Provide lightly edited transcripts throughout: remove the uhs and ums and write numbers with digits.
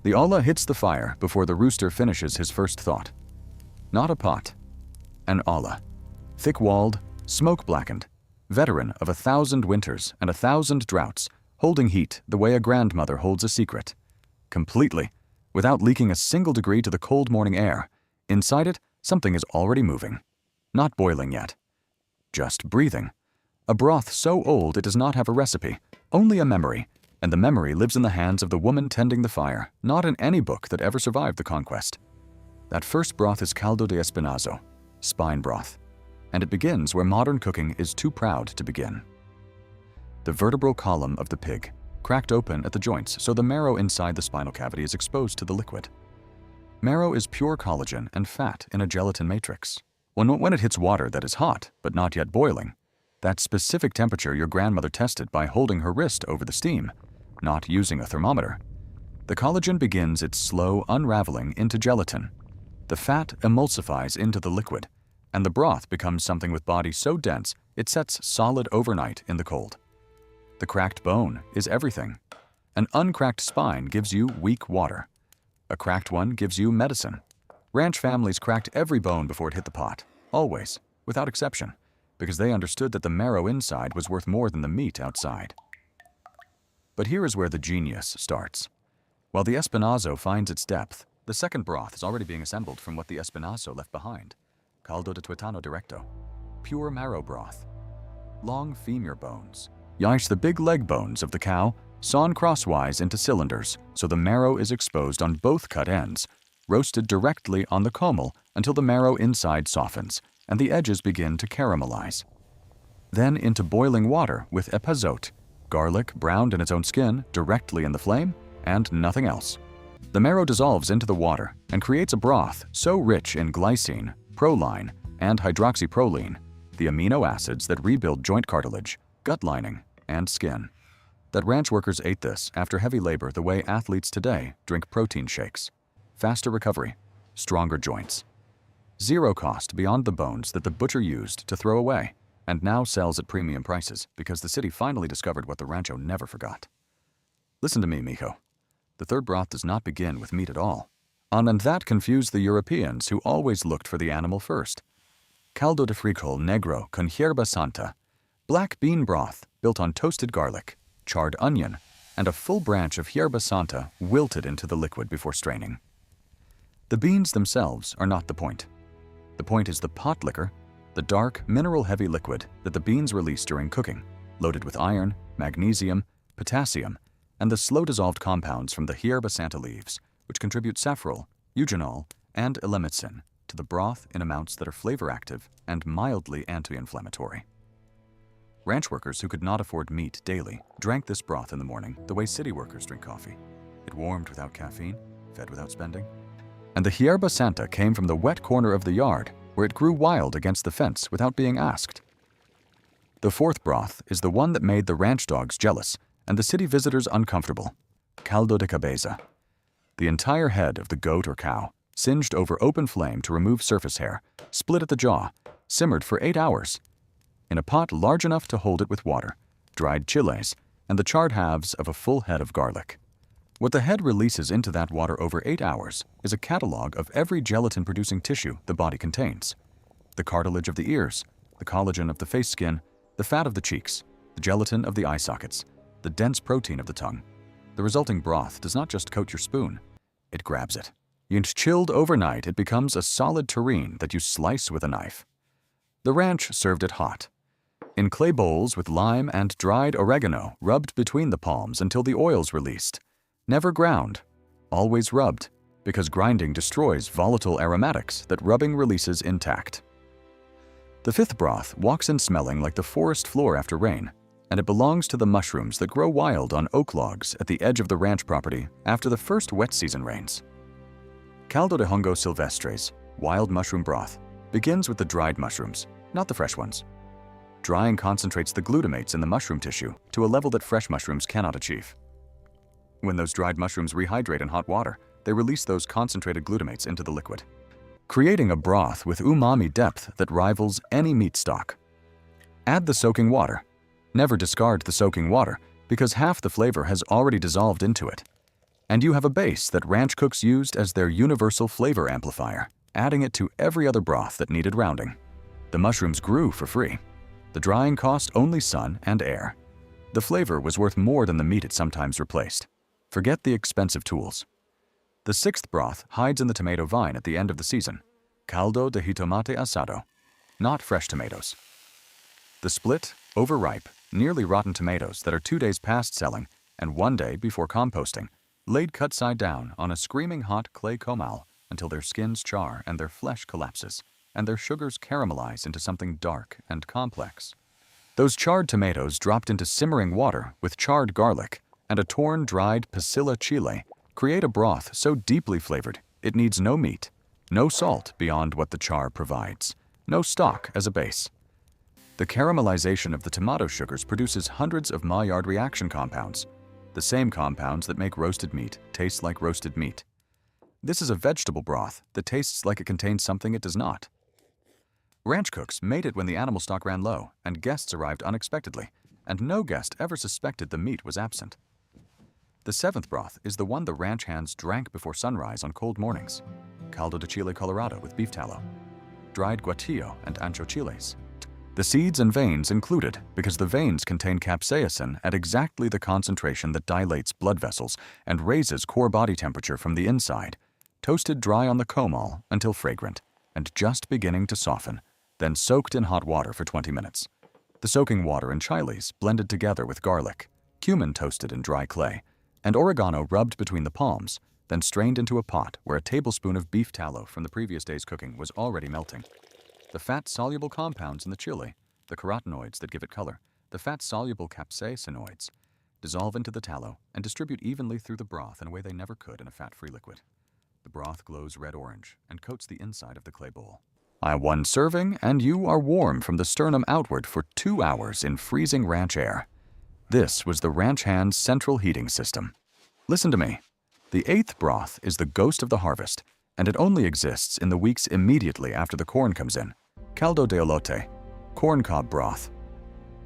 The olla hits the fire before the rooster finishes his first thought. Not a pot. An olla. Thick-walled, smoke-blackened, veteran of 1,000 winters and 1,000 droughts, holding heat the way a grandmother holds a secret. Completely, without leaking a single degree to the cold morning air. Inside it, something is already moving. Not boiling yet. Just breathing. A broth so old it does not have a recipe, only a memory, and the memory lives in the hands of the woman tending the fire, not in any book that ever survived the conquest. That first broth is caldo de espinazo, spine broth, and it begins where modern cooking is too proud to begin. The vertebral column of the pig, cracked open at the joints so the marrow inside the spinal cavity is exposed to the liquid. Marrow is pure collagen and fat in a gelatin matrix. When it hits water that is hot but not yet boiling, that specific temperature your grandmother tested by holding her wrist over the steam, not using a thermometer, the collagen begins its slow unraveling into gelatin. The fat emulsifies into the liquid, and the broth becomes something with body so dense it sets solid overnight in the cold. The cracked bone is everything. An uncracked spine gives you weak water. A cracked one gives you medicine. Ranch families cracked every bone before it hit the pot, always, without exception, because they understood that the marrow inside was worth more than the meat outside. But here is where the genius starts. While the espinazo finds its depth, the second broth is already being assembled from what the espinazo left behind. Caldo de tuetano directo. Pure marrow broth. Long femur bones. Yash the big leg bones of the cow, sawn crosswise into cylinders so the marrow is exposed on both cut ends, roasted directly on the comel until the marrow inside softens and the edges begin to caramelize. Then into boiling water with epazote, garlic browned in its own skin directly in the flame, and nothing else. The marrow dissolves into the water and creates a broth so rich in glycine, proline, and hydroxyproline, the amino acids that rebuild joint cartilage, gut lining, and skin, that ranch workers ate this after heavy labor the way athletes today drink protein shakes. Faster recovery, stronger joints. Zero cost beyond the bones that the butcher used to throw away and now sells at premium prices because the city finally discovered what the rancho never forgot. Listen to me, mijo. The third broth does not begin with meat at all. And that confused the Europeans who always looked for the animal first. Caldo de frijol negro con hierba santa, black bean broth built on toasted garlic, charred onion, and a full branch of hierba santa wilted into the liquid before straining. The beans themselves are not the point. The point is the pot liquor, the dark, mineral-heavy liquid that the beans release during cooking, loaded with iron, magnesium, potassium, and the slow-dissolved compounds from the hierba santa leaves, which contribute safrole, eugenol, and elemicin to the broth in amounts that are flavor-active and mildly anti-inflammatory. Ranch workers who could not afford meat daily drank this broth in the morning the way city workers drink coffee. It warmed without caffeine, fed without spending. And the hierba santa came from the wet corner of the yard where it grew wild against the fence without being asked. The fourth broth is the one that made the ranch dogs jealous and the city visitors uncomfortable. Caldo de cabeza. The entire head of the goat or cow, singed over open flame to remove surface hair, split at the jaw, simmered for 8 hours, in a pot large enough to hold it with water, dried chiles, and the charred halves of a full head of garlic. What the head releases into that water over 8 hours is a catalog of every gelatin-producing tissue the body contains. The cartilage of the ears, the collagen of the face skin, the fat of the cheeks, the gelatin of the eye sockets, the dense protein of the tongue. The resulting broth does not just coat your spoon, it grabs it. And chilled overnight, it becomes a solid terrine that you slice with a knife. The ranch served it hot, in clay bowls with lime and dried oregano rubbed between the palms until the oils released. Never ground, always rubbed, because grinding destroys volatile aromatics that rubbing releases intact. The fifth broth walks in smelling like the forest floor after rain, and it belongs to the mushrooms that grow wild on oak logs at the edge of the ranch property after the first wet season rains. Caldo de hongo silvestres, wild mushroom broth, begins with the dried mushrooms, not the fresh ones. Drying concentrates the glutamates in the mushroom tissue to a level that fresh mushrooms cannot achieve. When those dried mushrooms rehydrate in hot water, they release those concentrated glutamates into the liquid, creating a broth with umami depth that rivals any meat stock. Add the soaking water. Never discard the soaking water because half the flavor has already dissolved into it. And you have a base that ranch cooks used as their universal flavor amplifier, adding it to every other broth that needed rounding. The mushrooms grew for free. The drying cost only sun and air. The flavor was worth more than the meat it sometimes replaced. Forget the expensive tools. The sixth broth hides in the tomato vine at the end of the season. Caldo de jitomate asado. Not fresh tomatoes. The split, overripe, nearly rotten tomatoes that are 2 days past selling and 1 day before composting, laid cut side down on a screaming hot clay comal until their skins char and their flesh collapses, and their sugars caramelize into something dark and complex. Those charred tomatoes dropped into simmering water with charred garlic and a torn, dried pasilla chile create a broth so deeply flavored it needs no meat, no salt beyond what the char provides, no stock as a base. The caramelization of the tomato sugars produces hundreds of Maillard reaction compounds, the same compounds that make roasted meat taste like roasted meat. This is a vegetable broth that tastes like it contains something it does not. Ranch cooks made it when the animal stock ran low and guests arrived unexpectedly, and no guest ever suspected the meat was absent. The seventh broth is the one the ranch hands drank before sunrise on cold mornings. Caldo de chile colorado with beef tallow, dried guatillo and ancho chiles. The seeds and veins included because the veins contain capsaicin at exactly the concentration that dilates blood vessels and raises core body temperature from the inside, toasted dry on the comal until fragrant and just beginning to soften, then soaked in hot water for 20 minutes. The soaking water and chiles blended together with garlic, cumin toasted in dry clay, and oregano rubbed between the palms, then strained into a pot where a tablespoon of beef tallow from the previous day's cooking was already melting. The fat-soluble compounds in the chili, the carotenoids that give it color, the fat-soluble capsaicinoids, dissolve into the tallow and distribute evenly through the broth in a way they never could in a fat-free liquid. The broth glows red-orange and coats the inside of the clay bowl. One serving, and you are warm from the sternum outward for 2 hours in freezing ranch air. This was the ranch hand's central heating system. Listen to me. The eighth broth is the ghost of the harvest, and it only exists in the weeks immediately after the corn comes in. Caldo de elote, corn cob broth.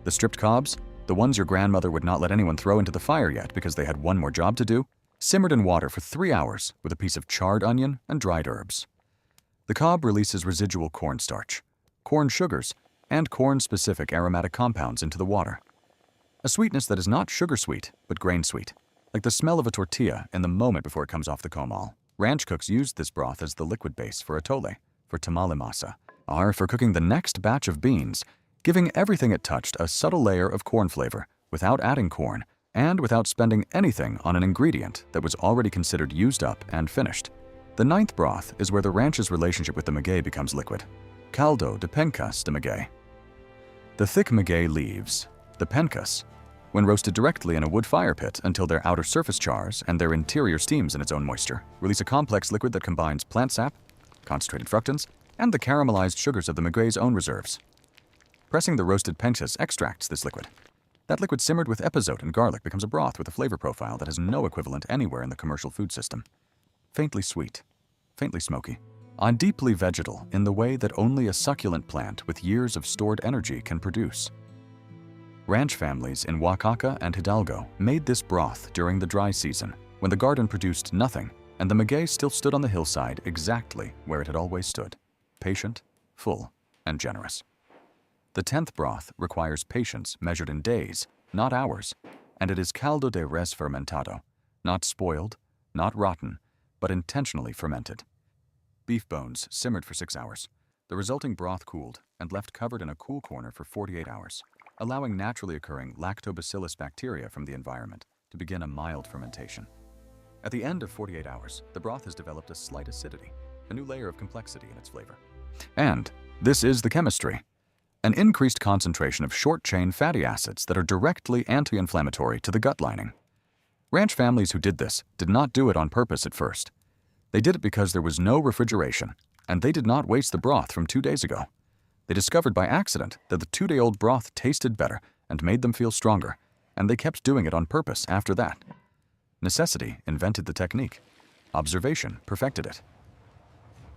The stripped cobs, the ones your grandmother would not let anyone throw into the fire yet because they had one more job to do, simmered in water for 3 hours with a piece of charred onion and dried herbs. The cob releases residual cornstarch, corn sugars, and corn-specific aromatic compounds into the water. A sweetness that is not sugar sweet, but grain sweet, like the smell of a tortilla in the moment before it comes off the comal. Ranch cooks used this broth as the liquid base for atole, for tamale masa, or for cooking the next batch of beans, giving everything it touched a subtle layer of corn flavor without adding corn and without spending anything on an ingredient that was already considered used up and finished. The ninth broth is where the ranch's relationship with the maguey becomes liquid. Caldo de pencas de maguey. The thick maguey leaves, the pencas, when roasted directly in a wood fire pit until their outer surface chars and their interior steams in its own moisture, release a complex liquid that combines plant sap, concentrated fructans, and the caramelized sugars of the maguey's own reserves. Pressing the roasted pencas extracts this liquid. That liquid simmered with epazote and garlic becomes a broth with a flavor profile that has no equivalent anywhere in the commercial food system. Faintly sweet, faintly smoky, and deeply vegetal in the way that only a succulent plant with years of stored energy can produce. Ranch families in Oaxaca and Hidalgo made this broth during the dry season, when the garden produced nothing and the maguey still stood on the hillside exactly where it had always stood, patient, full, and generous. The 10th broth requires patience measured in days, not hours, and it is caldo de res fermentado, not spoiled, not rotten, but intentionally fermented. Beef bones simmered for 6 hours. The resulting broth cooled and left covered in a cool corner for 48 hours, allowing naturally occurring lactobacillus bacteria from the environment to begin a mild fermentation. At the end of 48 hours, the broth has developed a slight acidity, a new layer of complexity in its flavor. And this is the chemistry. An increased concentration of short-chain fatty acids that are directly anti-inflammatory to the gut lining. Ranch families who did this did not do it on purpose at first. They did it because there was no refrigeration, and they did not waste the broth from 2 days ago. They discovered by accident that the 2-day-old broth tasted better and made them feel stronger, and they kept doing it on purpose after that. Necessity invented the technique. Observation perfected it.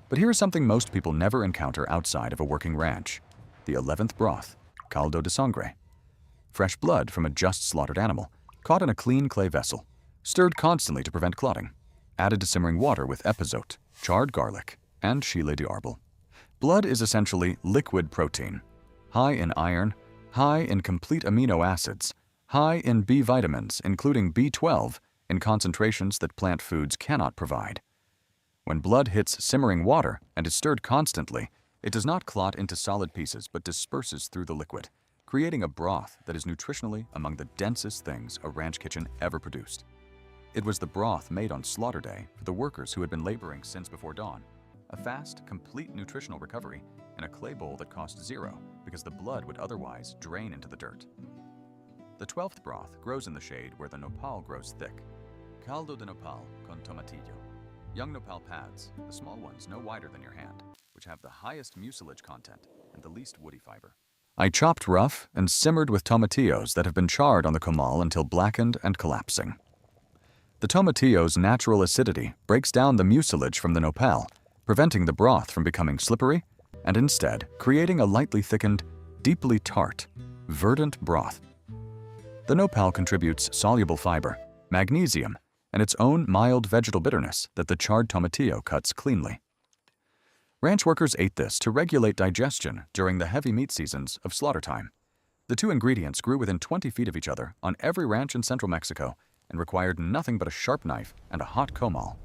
But here is something most people never encounter outside of a working ranch. The 11th broth, caldo de sangre. Fresh blood from a just slaughtered animal, caught in a clean clay vessel, stirred constantly to prevent clotting, added to simmering water with epizote, charred garlic, and chile d'arbol. Blood is essentially liquid protein, high in iron, high in complete amino acids, high in B vitamins, including B12, in concentrations that plant foods cannot provide. When blood hits simmering water and is stirred constantly, it does not clot into solid pieces but disperses through the liquid, creating a broth that is nutritionally among the densest things a ranch kitchen ever produced. It was the broth made on slaughter day for the workers who had been laboring since before dawn, a fast, complete nutritional recovery in a clay bowl that cost zero because the blood would otherwise drain into the dirt. The 12th broth grows in the shade where the nopal grows thick. Caldo de nopal con tomatillo. Young nopal pads, the small ones no wider than your hand, which have the highest mucilage content and the least woody fiber. I chopped rough and simmered with tomatillos that have been charred on the comal until blackened and collapsing. The tomatillo's natural acidity breaks down the mucilage from the nopal, preventing the broth from becoming slippery and instead creating a lightly thickened, deeply tart, verdant broth. The nopal contributes soluble fiber, magnesium, and its own mild vegetal bitterness that the charred tomatillo cuts cleanly. Ranch workers ate this to regulate digestion during the heavy meat seasons of slaughter time. The two ingredients grew within 20 feet of each other on every ranch in central Mexico and required nothing but a sharp knife and a hot comal.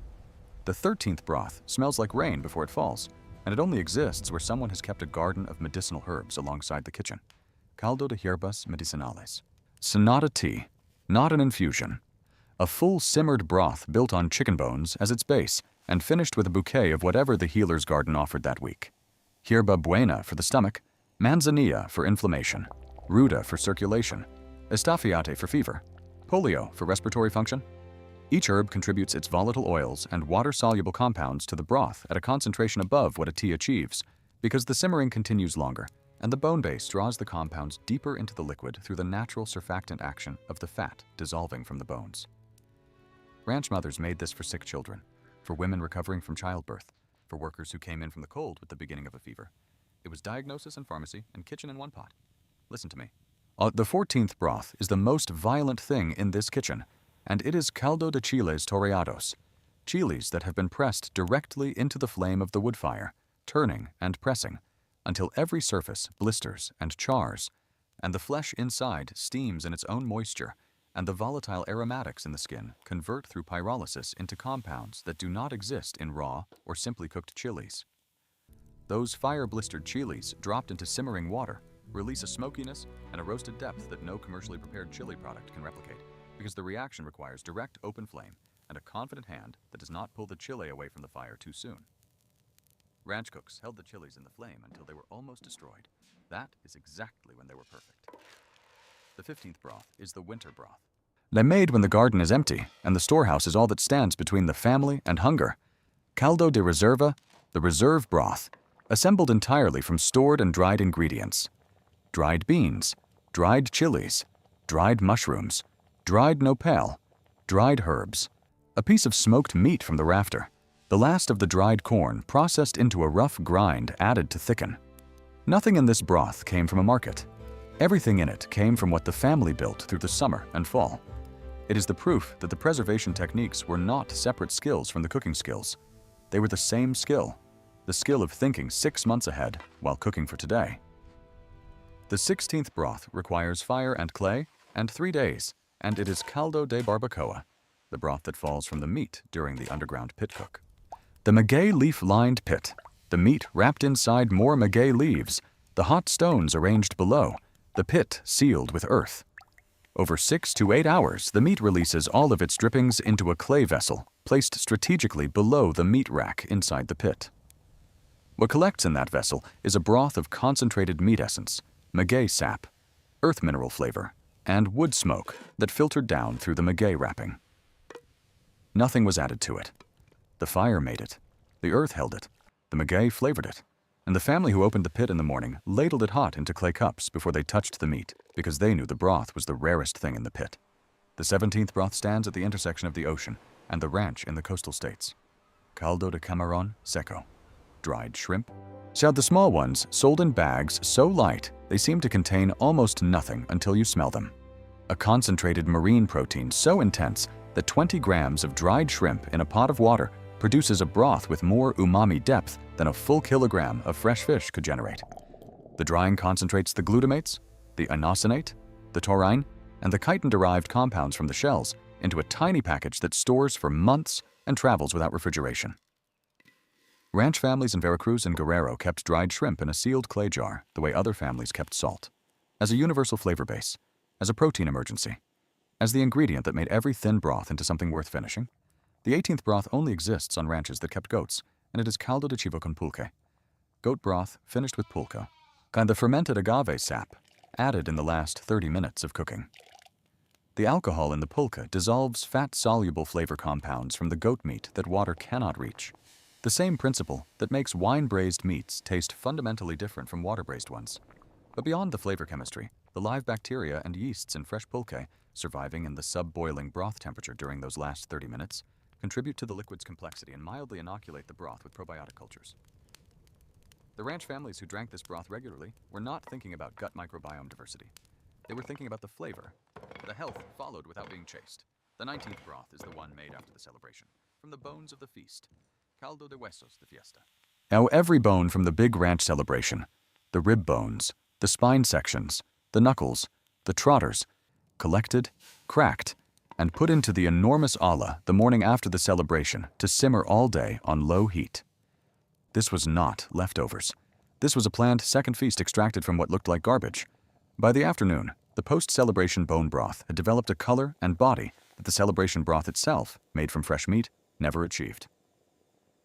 The 13th broth smells like rain before it falls, and it only exists where someone has kept a garden of medicinal herbs alongside the kitchen. Caldo de hierbas medicinales. Sonata tea, not an infusion. A full simmered broth built on chicken bones as its base and finished with a bouquet of whatever the healer's garden offered that week. Hierba buena for the stomach, manzanilla for inflammation, ruda for circulation, estafiate for fever, polio for respiratory function. Each herb contributes its volatile oils and water-soluble compounds to the broth at a concentration above what a tea achieves, because the simmering continues longer, and the bone base draws the compounds deeper into the liquid through the natural surfactant action of the fat dissolving from the bones. Ranch mothers made this for sick children, for women recovering from childbirth, for workers who came in from the cold with the beginning of a fever. It was diagnosis and pharmacy and kitchen in one pot. Listen to me. The 14th broth is the most violent thing in this kitchen, and it is caldo de chiles toreados, chilies that have been pressed directly into the flame of the wood fire, turning and pressing, until every surface blisters and chars, and the flesh inside steams in its own moisture, and the volatile aromatics in the skin convert through pyrolysis into compounds that do not exist in raw or simply cooked chilies. Those fire-blistered chilies dropped into simmering water release a smokiness and a roasted depth that no commercially prepared chili product can replicate, because the reaction requires direct open flame and a confident hand that does not pull the chili away from the fire too soon. Ranch cooks held the chilies in the flame until they were almost destroyed. That is exactly when they were perfect. The 15th broth is the winter broth. They made when the garden is empty and the storehouse is all that stands between the family and hunger. Caldo de reserva, the reserve broth, assembled entirely from stored and dried ingredients. Dried beans, dried chilies, dried mushrooms, dried nopal, dried herbs, a piece of smoked meat from the rafter, the last of the dried corn processed into a rough grind added to thicken. Nothing in this broth came from a market. Everything in it came from what the family built through the summer and fall. It is the proof that the preservation techniques were not separate skills from the cooking skills. They were the same skill, the skill of thinking 6 months ahead while cooking for today. The 16th broth requires fire and clay and 3 days, and it is caldo de barbacoa, the broth that falls from the meat during the underground pit cook. The maguey leaf-lined pit, the meat wrapped inside more maguey leaves, the hot stones arranged below, the pit sealed with earth. Over 6 to 8 hours, the meat releases all of its drippings into a clay vessel placed strategically below the meat rack inside the pit. What collects in that vessel is a broth of concentrated meat essence, maguey sap, earth mineral flavor, and wood smoke that filtered down through the maguey wrapping. Nothing was added to it. The fire made it, the earth held it, the maguey flavored it, and the family who opened the pit in the morning ladled it hot into clay cups before they touched the meat because they knew the broth was the rarest thing in the pit. The 17th broth stands at the intersection of the ocean and the ranch in the coastal states. Caldo de camarón seco, dried shrimp. The small ones sold in bags so light they seem to contain almost nothing until you smell them. A concentrated marine protein so intense that 20 grams of dried shrimp in a pot of water produces a broth with more umami depth than a full kilogram of fresh fish could generate. The drying concentrates the glutamates, the inosinate, the taurine, and the chitin-derived compounds from the shells into a tiny package that stores for months and travels without refrigeration. Ranch families in Veracruz and Guerrero kept dried shrimp in a sealed clay jar the way other families kept salt, as a universal flavor base, as a protein emergency, as the ingredient that made every thin broth into something worth finishing. The 18th broth only exists on ranches that kept goats, and it is caldo de chivo con pulque. Goat broth finished with pulque, kind of fermented agave sap, added in the last 30 minutes of cooking. The alcohol in the pulque dissolves fat-soluble flavor compounds from the goat meat that water cannot reach. The same principle that makes wine-braised meats taste fundamentally different from water-braised ones. But beyond the flavor chemistry, the live bacteria and yeasts in fresh pulque, surviving in the sub-boiling broth temperature during those last 30 minutes, contribute to the liquid's complexity and mildly inoculate the broth with probiotic cultures. The ranch families who drank this broth regularly were not thinking about gut microbiome diversity. They were thinking about the flavor. The health followed without being chased. The 19th broth is the one made after the celebration, from the bones of the feast. Caldo de huesos de fiesta. Now every bone from the big ranch celebration, the rib bones, the spine sections, the knuckles, the trotters, collected, cracked, and put into the enormous olla the morning after the celebration to simmer all day on low heat. This was not leftovers. This was a planned second feast extracted from what looked like garbage. By the afternoon, the post-celebration bone broth had developed a color and body that the celebration broth itself, made from fresh meat, never achieved.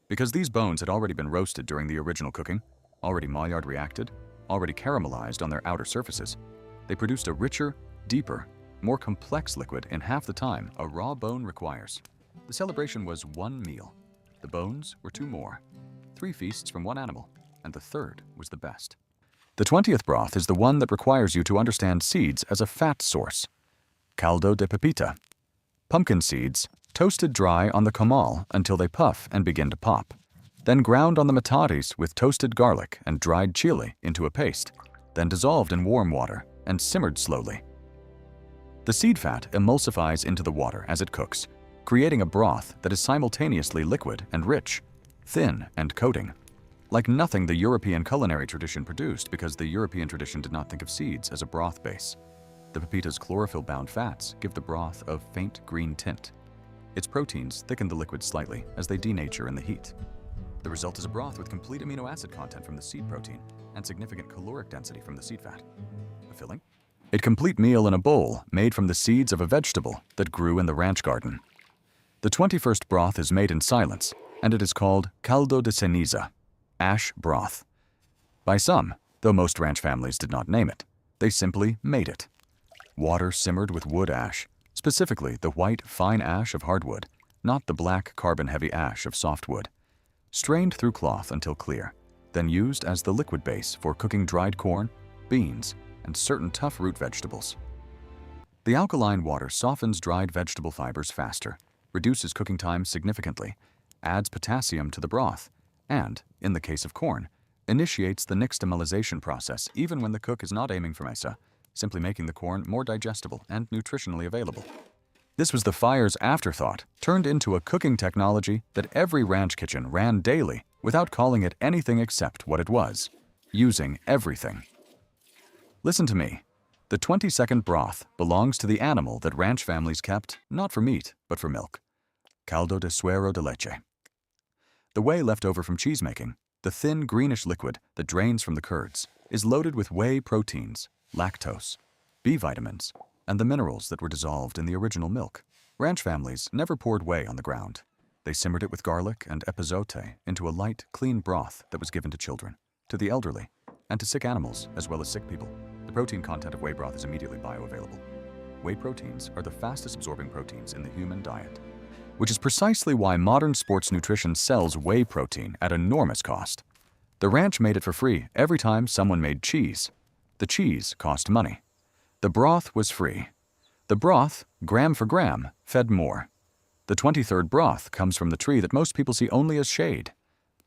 Because these bones had already been roasted during the original cooking, already Maillard reacted, already caramelized on their outer surfaces, they produced a richer, deeper, more complex liquid in half the time a raw bone requires. The celebration was one meal. The bones were two more. 3 feasts from one animal, and the third was the best. The 20th broth is the one that requires you to understand seeds as a fat source. Caldo de pepita. Pumpkin seeds, toasted dry on the comal until they puff and begin to pop, then ground on the metates with toasted garlic and dried chili into a paste, then dissolved in warm water and simmered slowly. The seed fat emulsifies into the water as it cooks, creating a broth that is simultaneously liquid and rich, thin and coating, like nothing the European culinary tradition produced because the European tradition did not think of seeds as a broth base. The pepita's chlorophyll-bound fats give the broth a faint green tint. Its proteins thicken the liquid slightly as they denature in the heat. The result is a broth with complete amino acid content from the seed protein and significant caloric density from the seed fat. A filling? A complete meal in a bowl made from the seeds of a vegetable that grew in the ranch garden. The 21st broth is made in silence, and it is called caldo de ceniza, ash broth. By some, though most ranch families did not name it, they simply made it. Water simmered with wood ash, specifically the white, fine ash of hardwood, not the black, carbon-heavy ash of softwood. Strained through cloth until clear, then used as the liquid base for cooking dried corn, beans, and certain tough root vegetables. The alkaline water softens dried vegetable fibers faster, reduces cooking time significantly, adds potassium to the broth, and, in the case of corn, initiates the nixtamalization process even when the cook is not aiming for mesa, simply making the corn more digestible and nutritionally available. This was the fire's afterthought, turned into a cooking technology that every ranch kitchen ran daily without calling it anything except what it was, using everything. Listen to me. The 22nd broth belongs to the animal that ranch families kept, not for meat, but for milk. Caldo de suero de leche. The whey left over from cheese making, the thin greenish liquid that drains from the curds, is loaded with whey proteins, lactose, B vitamins, and the minerals that were dissolved in the original milk. Ranch families never poured whey on the ground. They simmered it with garlic and epazote into a light, clean broth that was given to children, to the elderly, and to sick animals as well as sick people. The protein content of whey broth is immediately bioavailable. Whey proteins are the fastest absorbing proteins in the human diet, which is precisely why modern sports nutrition sells whey protein at enormous cost. The ranch made it for free every time someone made cheese. The cheese cost money. The broth was free. The broth, gram for gram, fed more. The 23rd broth comes from the tree that most people see only as shade,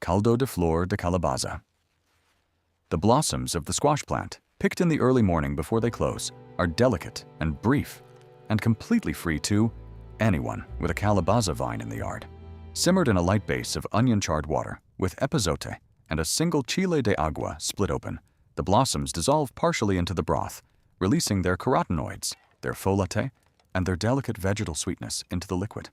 caldo de flor de calabaza. The blossoms of the squash plant, picked in the early morning before they close, are delicate and brief, and completely free to anyone with a calabaza vine in the yard. Simmered in a light base of onion-charred water with epazote and a single chile de agua split open, the blossoms dissolve partially into the broth, releasing their carotenoids, their folate, and their delicate vegetal sweetness into the liquid.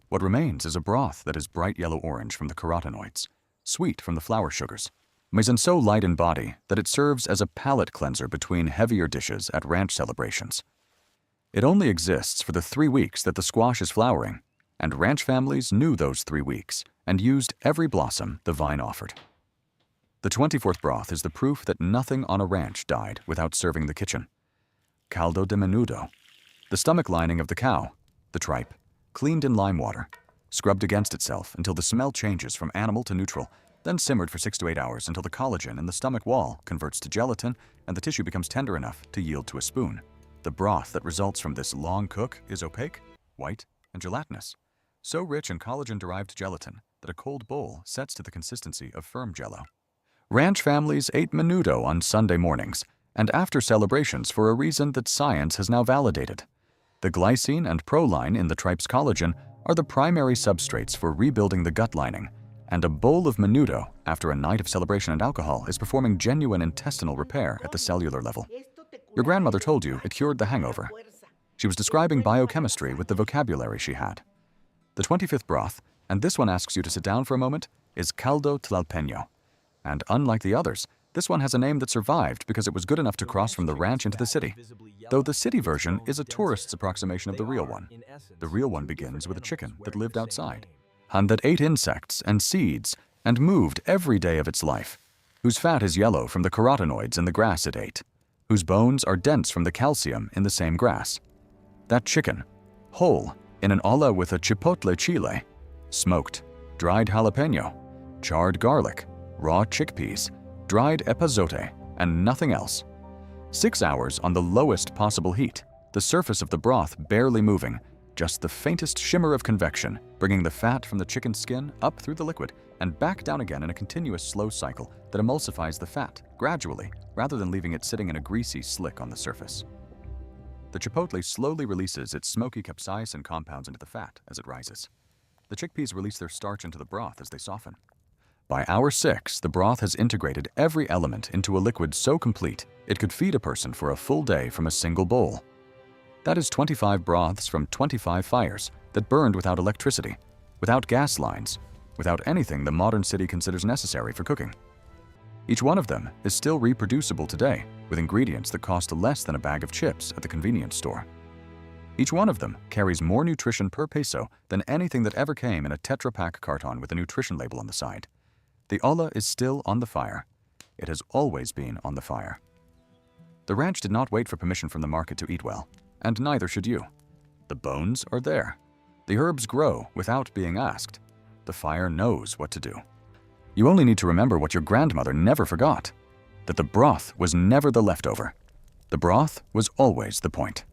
What remains is a broth that is bright yellow-orange from the carotenoids, sweet from the flower sugars, and so light in body that it serves as a palate cleanser between heavier dishes at ranch celebrations. It only exists for the 3 weeks that the squash is flowering, and ranch families knew those 3 weeks and used every blossom the vine offered. The 24th broth is the proof that nothing on a ranch died without serving the kitchen. Caldo de menudo, the stomach lining of the cow, the tripe, cleaned in lime water, scrubbed against itself until the smell changes from animal to neutral, then simmered for 6 to 8 hours until the collagen in the stomach wall converts to gelatin and the tissue becomes tender enough to yield to a spoon. The broth that results from this long cook is opaque, white, and gelatinous, so rich in collagen-derived gelatin that a cold bowl sets to the consistency of firm jello. Ranch families ate menudo on Sunday mornings and after celebrations for a reason that science has now validated. The glycine and proline in the tripe's collagen are the primary substrates for rebuilding the gut lining, and a bowl of menudo after a night of celebration and alcohol is performing genuine intestinal repair at the cellular level. Your grandmother told you it cured the hangover. She was describing biochemistry with the vocabulary she had. The 25th broth, and this one asks you to sit down for a moment, is caldo tlalpeño. And unlike the others, this one has a name that survived because it was good enough to cross from the ranch into the city, though the city version is a tourist's approximation of the real one. The real one begins with a chicken that lived outside, and that ate insects and seeds and moved every day of its life, whose fat is yellow from the carotenoids in the grass it ate, whose bones are dense from the calcium in the same grass. That chicken, whole, in an olla with a chipotle chile, smoked, dried jalapeno, charred garlic, raw chickpeas, dried epazote, and nothing else. 6 hours on the lowest possible heat, the surface of the broth barely moving, just the faintest shimmer of convection, bringing the fat from the chicken's skin up through the liquid and back down again in a continuous slow cycle that emulsifies the fat gradually rather than leaving it sitting in a greasy slick on the surface. The chipotle slowly releases its smoky capsaicin compounds into the fat as it rises. The chickpeas release their starch into the broth as they soften. By hour 6, the broth has integrated every element into a liquid so complete it could feed a person for a full day from a single bowl. That is 25 broths from 25 fires that burned without electricity, without gas lines, without anything the modern city considers necessary for cooking. Each one of them is still reproducible today with ingredients that cost less than a bag of chips at the convenience store. Each one of them carries more nutrition per peso than anything that ever came in a Tetra Pak carton with a nutrition label on the side. The olla is still on the fire. It has always been on the fire. The ranch did not wait for permission from the market to eat well, and neither should you. The bones are there. The herbs grow without being asked. The fire knows what to do. You only need to remember what your grandmother never forgot, that the broth was never the leftover. The broth was always the point.